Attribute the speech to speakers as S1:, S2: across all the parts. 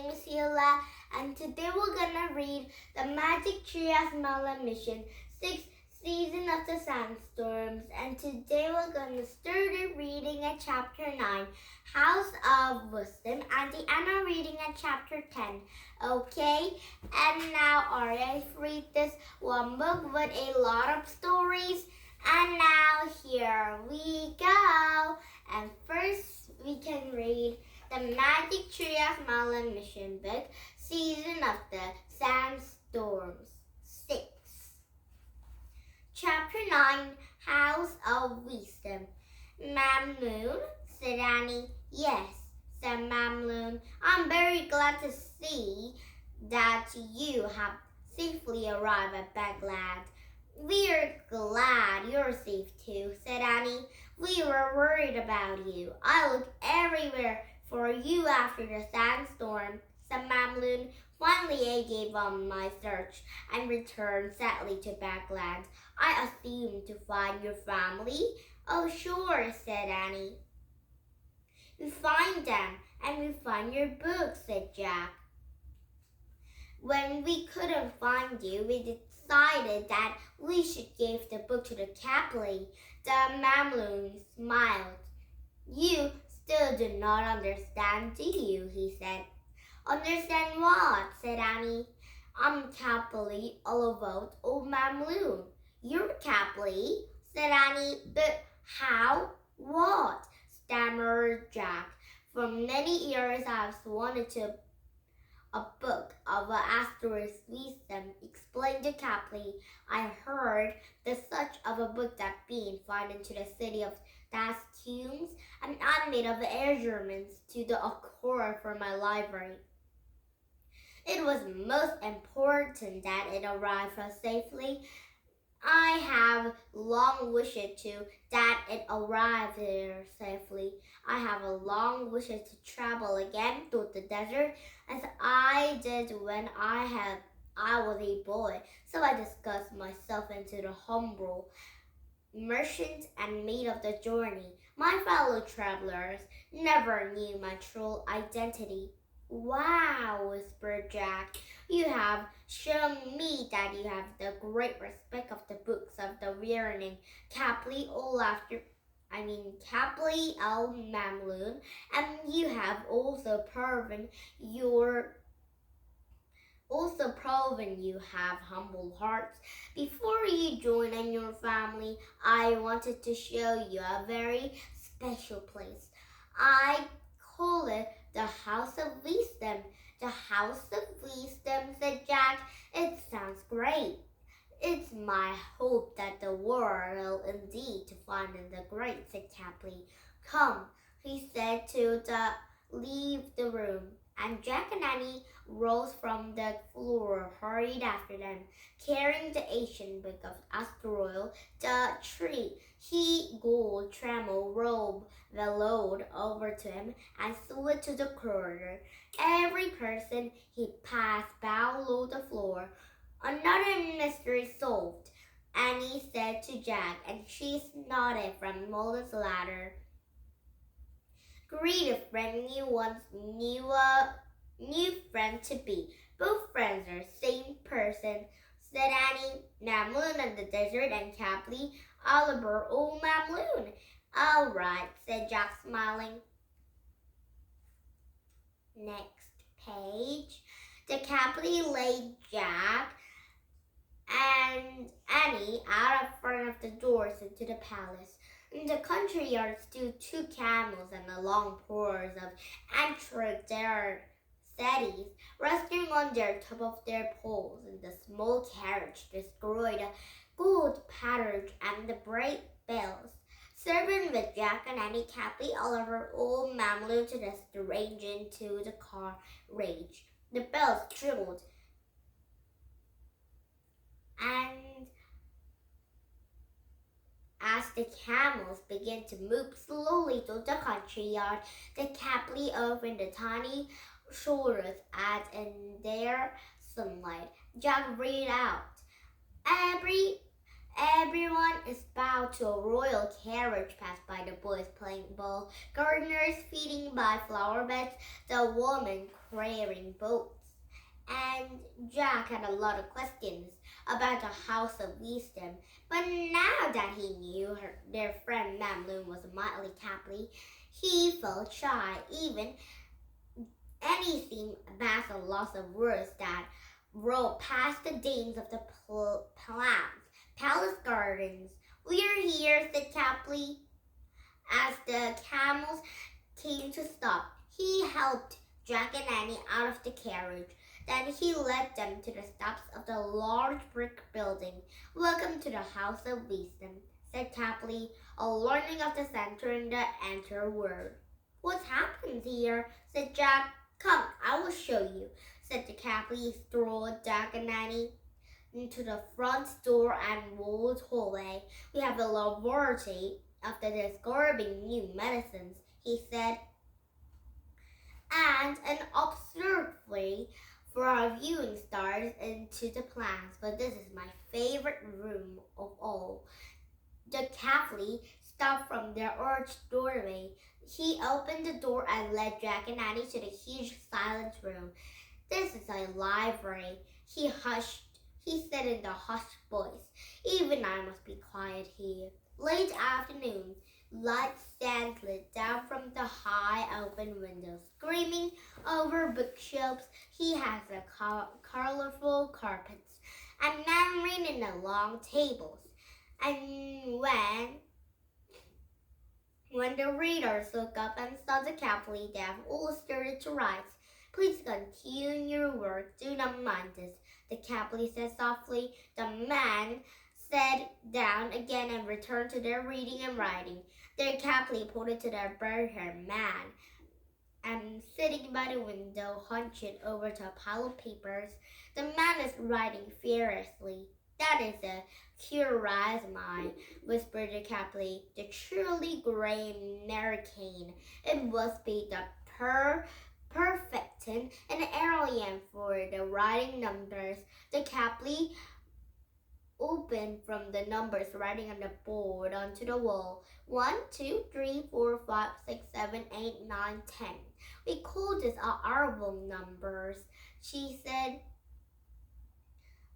S1: name is Sheila, and today we're gonna read The Magic Tree of Merlin Mission 6 Season of the Sandstorms. And today we're gonna start reading at chapter 9, House of Wisdom, and the end of reading at chapter 10. Okay, and now Arya read this one book with a lot of stories. And now here we go. And first we can read The Magic Tree of Merlin Mission Book, Season of the Sandstorms 6. Chapter 9, House of Wisdom. Merlin, said Annie. Yes, said Merlin. I'm very glad to see that you have safely arrived at Baghdad. We're glad you're safe too, said Annie. We were worried about you. I looked everywhere for you after the sandstorm, said Merlin. Finally, I gave up my search and returned sadly to Baghdad. I assumed to find your family. Oh, sure, said Annie. We find them, and we find your book, said Jack. When we couldn't find you, we decided that we should give the book to the Capelli. The Merlin smiled. You still do not understand, do you? He said. Understand what? Said Annie. I'm Capelli Olivote of Merlin. You're Capelli? Said Annie. But how? What? Stammered Jack. For many years I've wanted to a book of asterisk wisdom, explained to Capelli. I heard there's such of a book that being found into the city of Dascumes, and I made of measurements to the accord for my library. It was most important that it arrived safely. I have long wished that it arrived there safely. I have a long wish to travel again through the desert as I did when I was a boy. So I disguised myself into the humble merchant and made of the journey. My fellow travelers never knew my true identity. Wow, whispered Jack. You have shown me that you have the great respect of the books of the learning. Capelli El Mamloon, and you have also proven you have humble hearts. Before you join in your family, I wanted to show you a very special place. I call it the House of Wisdom. The House of Wisdom, said Jack. It sounds great. It's my hope that the world will indeed to find in the great, said Capelli. Come, he said to leave the room, and Jack and Annie rose from the floor, hurried after them, carrying the ancient book of Asteroid, the tree. He gold trammel robe bellowed over to him and slid to the corridor. Every person he passed bowed low the floor. Another mystery solved, Annie said to Jack, and she nodded from Merlin's ladder. Greet a friend you once knew a new friend to be. Both friends are same person, said Annie. Merlin and the desert and Capelli Oliver old Merlin. All right, said Jack, smiling. Next page. The Capelli laid Jack and Annie out of front of the doors into the palace. In the country yard stood 2 camels and the long poles of entered their cities, resting on their top of their poles, and the small carriage destroyed the gold patterns and the bright bells. Serving with Jack and Annie, Capelli Oliver, old Mamloo to the strange into the carriage. The bells trembled, and as the camels began to move slowly through the country yard, the Capelli opened the tiny shoulders as in their sunlight. Jack breathed out. Everyone is bowed to a royal carriage passed by the boys playing ball, gardeners feeding by flower beds, the woman carrying boats. And Jack had a lot of questions about the House of Wisdom, but now that he knew their friend Mamloon was mildly Capley, he felt shy, even anything about the loss of words that rolled past the dames of the palace gardens. "We're here," said Capley. As the camels came to stop, he helped Jack and Annie out of the carriage. Then he led them to the steps of the large brick building. "Welcome to the House of Wisdom," said Capley, a learning of the center in the enter word. "What happens here?" said Jack. "Come, I will show you," said the Capley. Strolled Jack and Annie into the front door and walled hallway. "We have a laboratory of the discovering new medicines," he said, "and an observatory for our viewing stars into the plants. But this is my favorite room of all." The Capley stopped from their arched doorway. He opened the door and led Jack and Annie to the huge silent room. "This is a library," he said in the hushed voice. "Even I must be quiet here." Late afternoon, light slid down from the high open windows, screaming over bookshelves. He has the colorful carpets and men reading the long tables. And when the readers looked up and saw the Capley, they have all started to rise. "Please continue your work. Do not mind this," the Capley said softly. The men sat down again and returned to their reading and writing. The Capley pointed to the bird-haired man and sitting by the window, hunched over to a pile of papers. "The man is writing furiously." "That is a Curasmi," whispered the Capley, "the truly gray American. It must be the perfecting an alien for the writing numbers." The Capley opened from the numbers writing on the board onto the wall. 1, 2, 3, 4, 5, 6, 7, 8, 9, 10. "We call this our album numbers," she said.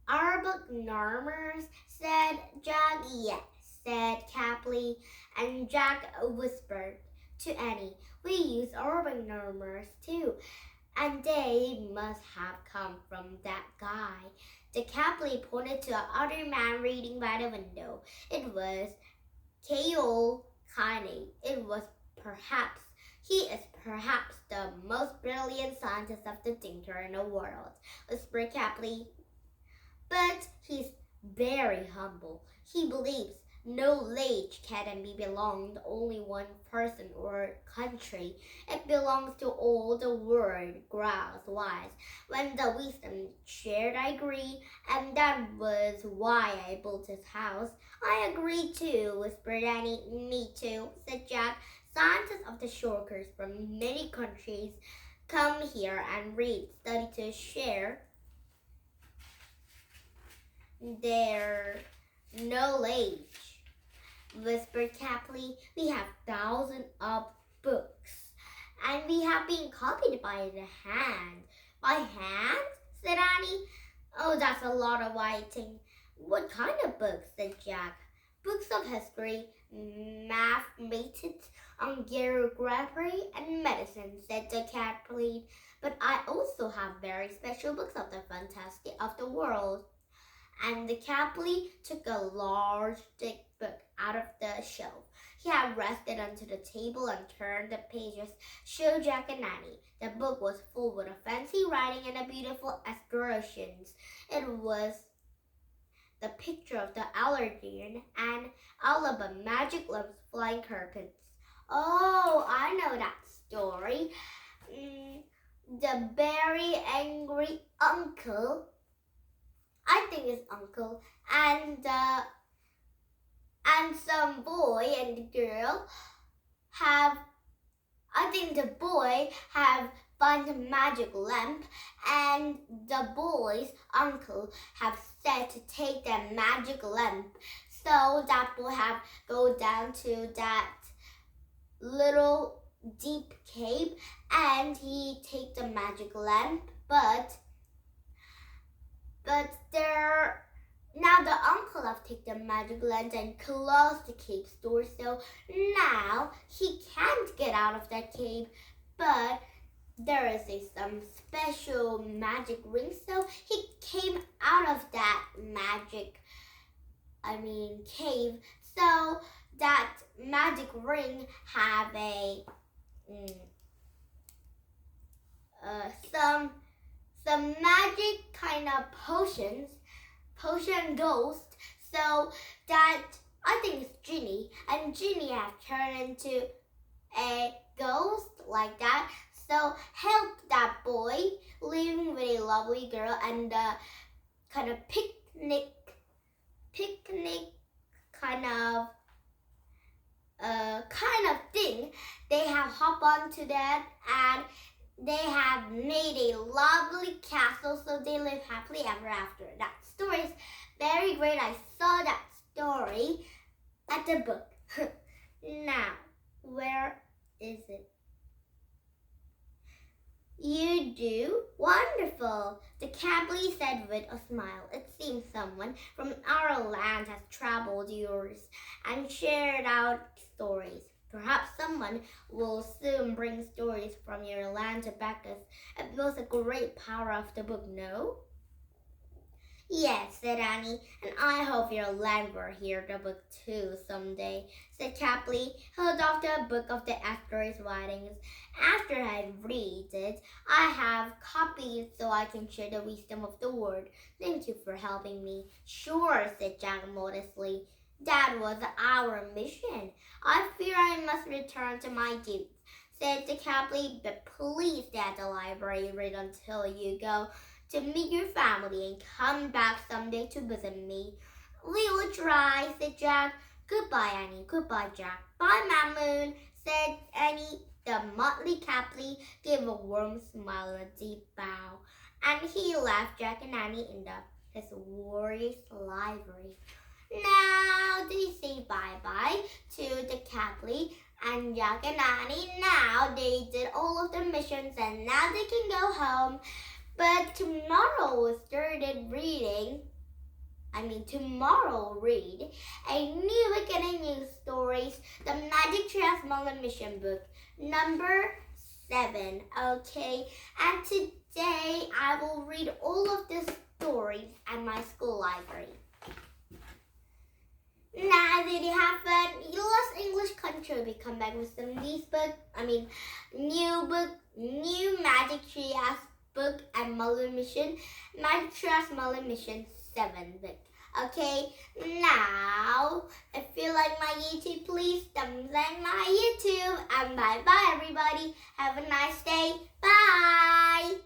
S1: "Arbok numbers," said Jack. "Yes," said Capley, and Jack whispered to Annie, "We use Arbok numbers too, and they must have come from that guy." The Capley pointed to another man reading by the window. It was K.O. Kine. He is perhaps the most brilliant scientist of the thinker in the world," whispered Capley. "But he's very humble. He believes knowledge can be belong to only one person or country. It belongs to all the world," growls wise. "When the wisdom shared, I agree, and that was why I built his house." "I agree too," whispered Annie. "Me too," said Jack. "Scientists of the shortcuts from many countries come here and read, study to share their knowledge," whispered Capley. "We have thousands of books, and we have been copied by hand." "By hand?" said Annie. "Oh, that's a lot of writing." "What kind of books?" said Jack. "Books of history, mathematics, geography, and medicine," said the Capley. "But I also have very special books of the fantastic of the world." And the Capley took a large thick book out of the shelf. He had rested onto the table and turned the pages, showed Jack and Annie. The book was full with a fancy writing and a beautiful illustrations. It was the picture of the Aladdin and Alaba magic lamps, flying curtains. "Oh, I know that story. The very angry uncle," I think it's uncle, and some boy and the girl have, I think the boy have found a magic lamp, and the boy's uncle have said to take the magic lamp So that boy have go down to that little deep cave and he take the magic lamp, but there now the uncle have taken the magic lamp and closed the cave's door, so now he can't get out of that cave, but there is some special magic ring, so he came out of that cave. So that magic ring have some magic kind of potion ghost. So that I think it's Ginny, and Ginny have turned into a ghost like that. So help that boy living with a lovely girl and kind of picnic kind of thing. They have hop onto that and they have made a lovely castle, so they live happily ever after. That story is very great. I saw that story at the book. Now, where is it? You do? Wonderful, the Cabley said with a smile. It seems someone from our land has traveled yours and shared out stories. Perhaps someone will soon bring stories from your land to back us. It was a great power of the book, no? Yes, said Annie, and I hope your land will hear the book too someday, said Capley, held off the book of the Asterisk writings. After I read it, I have copied so I can share the wisdom of the word. Thank you for helping me. Sure, said Jack modestly. That was our mission. I fear I must return to my duties, said the Capley, but please stay at the library read until you go to meet your family and come back someday to visit me. We will try, said Jack. Goodbye, Annie. Goodbye, Jack. Bye, Mamoon, said Annie. The motley Capley gave a warm smile and a deep bow, and he left Jack and Annie in his warrior's library. Now they say bye-bye to the Capley and Jack and Annie. Now they did all of their missions and now they can go home. But tomorrow we started reading. Tomorrow read a new book and a new stories. The Magic Tree of Merlin Mission book, number 7. Okay, and today I will read all of the stories at my school library. Now that you have a lost English country, we come back with some new Magic Tree book and Merlin Mission, Magic Tree Merlin Mission 7 book. Okay, now if you like my YouTube, please thumbs like my YouTube, and bye bye everybody. Have a nice day. Bye.